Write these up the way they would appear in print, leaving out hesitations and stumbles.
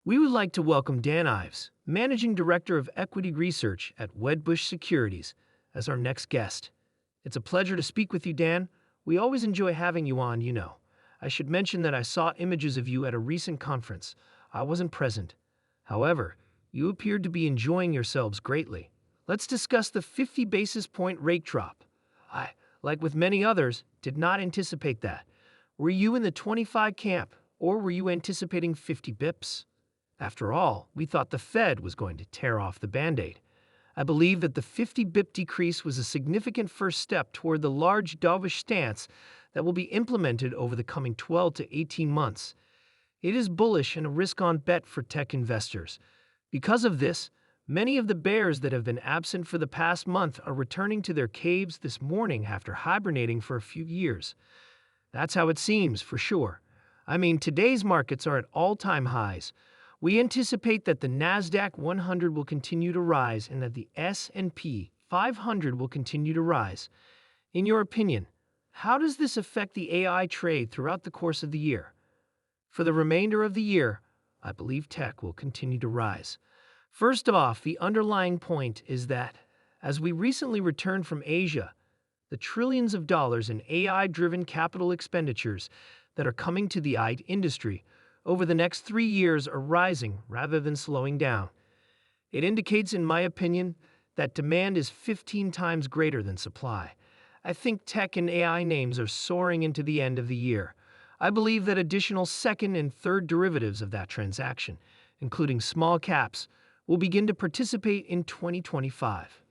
We would like to welcome Dan Ives, Managing Director of Equity Research at Wedbush Securities, as our next guest. It's a pleasure to speak with you, Dan. We always enjoy having you on. I should mention that I saw images of you at a recent conference. I wasn't present. However, you appeared to be enjoying yourselves greatly. Let's discuss the 50 basis point rate drop. I, like with many others, did not anticipate that. Were you in the 25 camp, or were you anticipating 50 bips? After all, we thought the Fed was going to tear off the Band-Aid. I believe that the 50 bip decrease was a significant first step toward the large dovish stance that will be implemented over the coming 12 to 18 months. It is bullish and a risk-on bet for tech investors. Because of this, many of the bears that have been absent for the past month are returning to their caves this morning after hibernating for a few years. That's how it seems, for sure. Today's markets are at all-time highs. We anticipate that the NASDAQ 100 will continue to rise and that the S&P 500 will continue to rise. In your opinion, how does this affect the AI trade throughout the course of the year? For the remainder of the year, I believe tech will continue to rise. First off, the underlying point is that, as we recently returned from Asia, the trillions of dollars in AI-driven capital expenditures that are coming to the IT industry over the next 3 years are rising rather than slowing down. It indicates, in my opinion, that demand is 15 times greater than supply. I think tech and AI names are soaring into the end of the year. I believe that additional second and third derivatives of that transaction, including small caps, will begin to participate in 2025.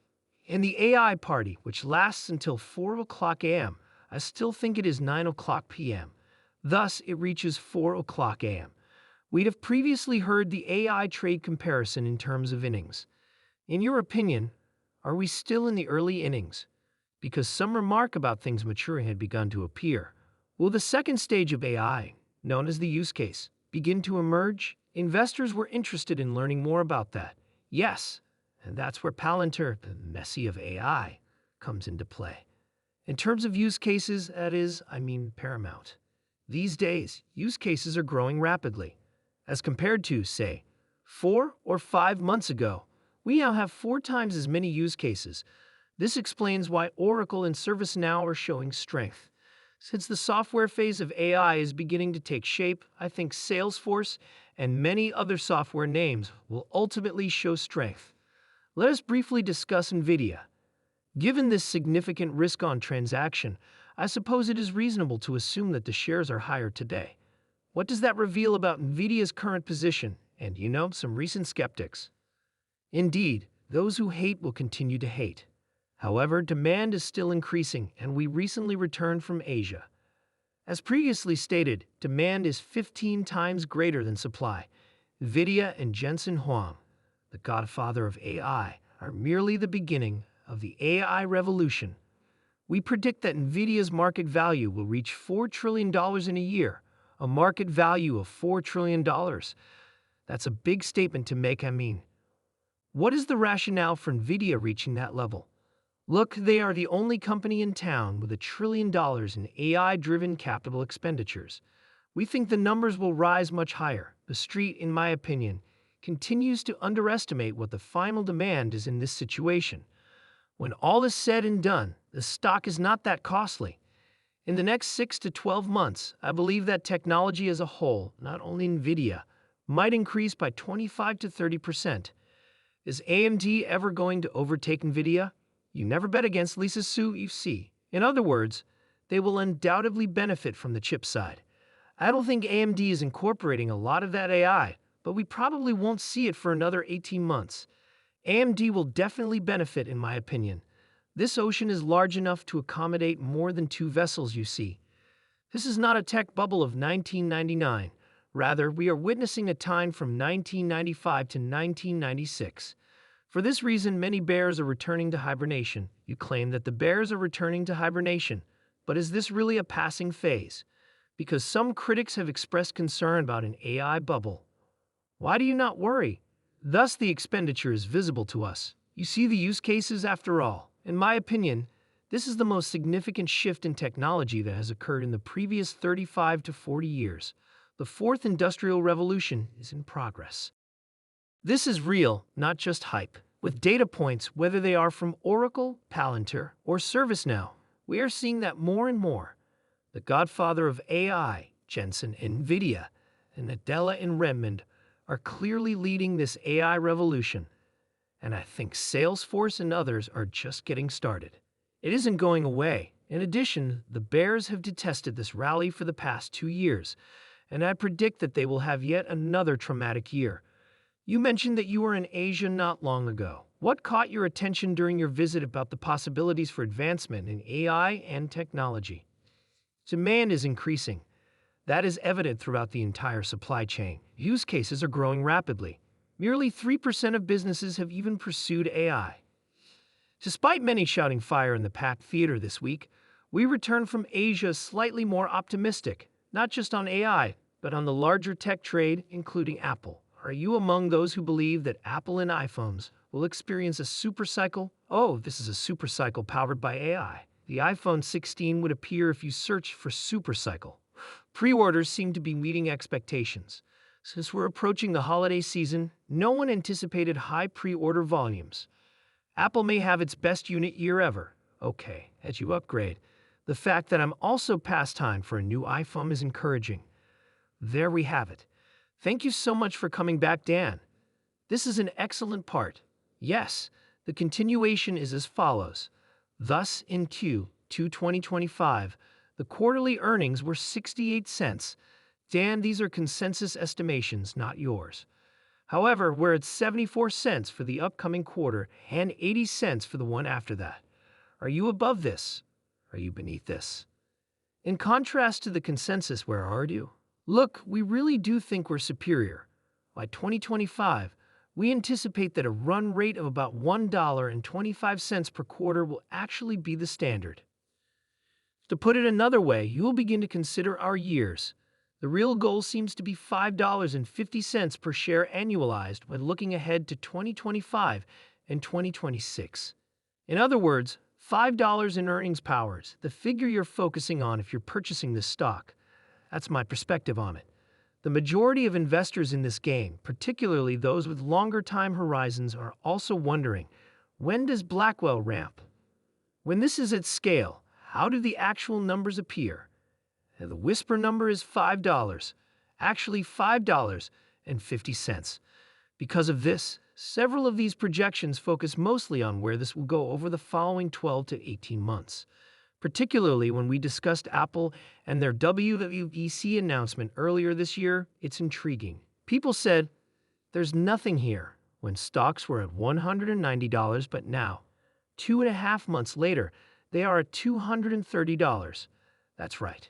In the AI party, which lasts until 4 o'clock a.m., I still think it is 9 o'clock p.m. Thus, it reaches 4 o'clock a.m. We'd have previously heard the AI trade comparison in terms of innings. In your opinion, are we still in the early innings? Because some remark about things maturing had begun to appear. Will the second stage of AI, known as the use case, begin to emerge? Investors were interested in learning more about that. Yes, and that's where Palantir, the Messi of AI, comes into play. In terms of use cases, paramount. These days, use cases are growing rapidly. As compared to, say, 4 or 5 months ago, we now have 4 times as many use cases. This explains why Oracle and ServiceNow are showing strength. Since the software phase of AI is beginning to take shape, I think Salesforce and many other software names will ultimately show strength. Let us briefly discuss NVIDIA. Given this significant risk-on transaction, I suppose it is reasonable to assume that the shares are higher today. What does that reveal about NVIDIA's current position and, some recent skeptics? Indeed, those who hate will continue to hate. However, demand is still increasing, and we recently returned from Asia. As previously stated, demand is 15 times greater than supply. NVIDIA and Jensen Huang, the godfather of AI, are merely the beginning of the AI revolution. We predict that NVIDIA's market value will reach $4 trillion in a year, a market value of $4 trillion. That's a big statement to make. What is the rationale for NVIDIA reaching that level? Look, they are the only company in town with $1 trillion in AI-driven capital expenditures. We think the numbers will rise much higher. The street, in my opinion, continues to underestimate what the final demand is in this situation. When all is said and done, the stock is not that costly. In the next 6 to 12 months, I believe that technology as a whole, not only NVIDIA, might increase by 25 to 30%. Is AMD ever going to overtake NVIDIA? You never bet against Lisa Su, you see. In other words, they will undoubtedly benefit from the chip side. I don't think AMD is incorporating a lot of that AI, but we probably won't see it for another 18 months. AMD will definitely benefit, in my opinion. This ocean is large enough to accommodate more than 2 vessels, you see. This is not a tech bubble of 1999. Rather, we are witnessing a time from 1995 to 1996. For this reason, many bears are returning to hibernation. You claim that the bears are returning to hibernation, but is this really a passing phase? Because some critics have expressed concern about an AI bubble. Why do you not worry? Thus, the expenditure is visible to us. You see the use cases after all. In my opinion, this is the most significant shift in technology that has occurred in the previous 35 to 40 years. The fourth industrial revolution is in progress. This is real, not just hype. With data points, whether they are from Oracle, Palantir, or ServiceNow, we are seeing that more and more. The godfather of AI, Jensen, NVIDIA, and Nadella in Redmond are clearly leading this AI revolution. And I think Salesforce and others are just getting started. It isn't going away. In addition, the bears have detested this rally for the past 2 years, and I predict that they will have yet another traumatic year. You mentioned that you were in Asia not long ago. What caught your attention during your visit about the possibilities for advancement in AI and technology? Demand is increasing. That is evident throughout the entire supply chain. Use cases are growing rapidly. Merely 3% of businesses have even pursued AI. Despite many shouting fire in the packed theater this week, we return from Asia slightly more optimistic, not just on AI, but on the larger tech trade, including Apple. Are you among those who believe that Apple and iPhones will experience a supercycle? Oh, this is a supercycle powered by AI. The iPhone 16 would appear if you searched for supercycle. Pre-orders seem to be meeting expectations. Since we're approaching the holiday season, no one anticipated high pre-order volumes. Apple may have its best unit year ever. Okay, as you upgrade, the fact that I'm also past time for a new iPhone is encouraging. There we have it. Thank you so much for coming back, Dan. This is an excellent part. Yes, the continuation is as follows. Thus, in Q2 2025, the quarterly earnings were 68 cents. Dan, these are consensus estimations, not yours. However, we're at 74 cents for the upcoming quarter and 80 cents for the one after that. Are you above this? Are you beneath this? In contrast to the consensus, where are you? Look, we really do think we're superior. By 2025, we anticipate that a run rate of about $1.25 per quarter will actually be the standard. To put it another way, you will begin to consider our years. The real goal seems to be $5.50 per share annualized when looking ahead to 2025 and 2026. In other words, $5 in earnings powers, the figure you're focusing on if you're purchasing this stock. That's my perspective on it. The majority of investors in this game, particularly those with longer time horizons, are also wondering, when does Blackwell ramp? When this is at scale, how do the actual numbers appear? And the whisper number is $5, actually $5.50. Because of this, several of these projections focus mostly on where this will go over the following 12 to 18 months. Particularly when we discussed Apple and their WWDC announcement earlier this year, it's intriguing. People said, there's nothing here, when stocks were at $190, but now, 2.5 months later, they are at $230. That's right.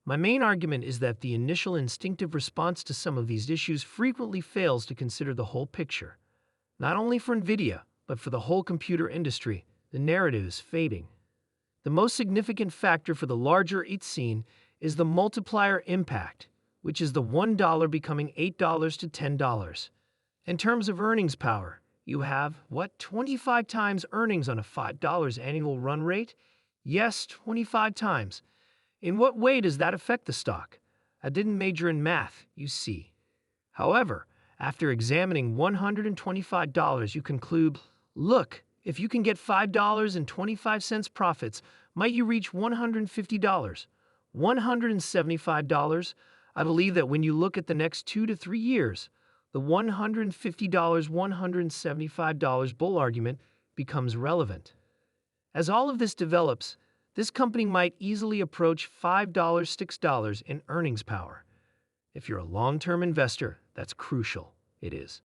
My main argument is that the initial instinctive response to some of these issues frequently fails to consider the whole picture. Not only for NVIDIA, but for the whole computer industry, the narrative is fading. The most significant factor for the larger scene is the multiplier impact, which is the $1 becoming $8 to $10. In terms of earnings power, you have, 25 times earnings on a $5 annual run rate? Yes, 25 times. In what way does that affect the stock? I didn't major in math, you see. However, after examining $125, you conclude, look, if you can get $5.25 profits, might you reach $150? $175? I believe that when you look at the next 2 to 3 years, the $150, $175 bull argument becomes relevant. As all of this develops, this company might easily approach $5, $6 in earnings power. If you're a long-term investor, that's crucial. It is.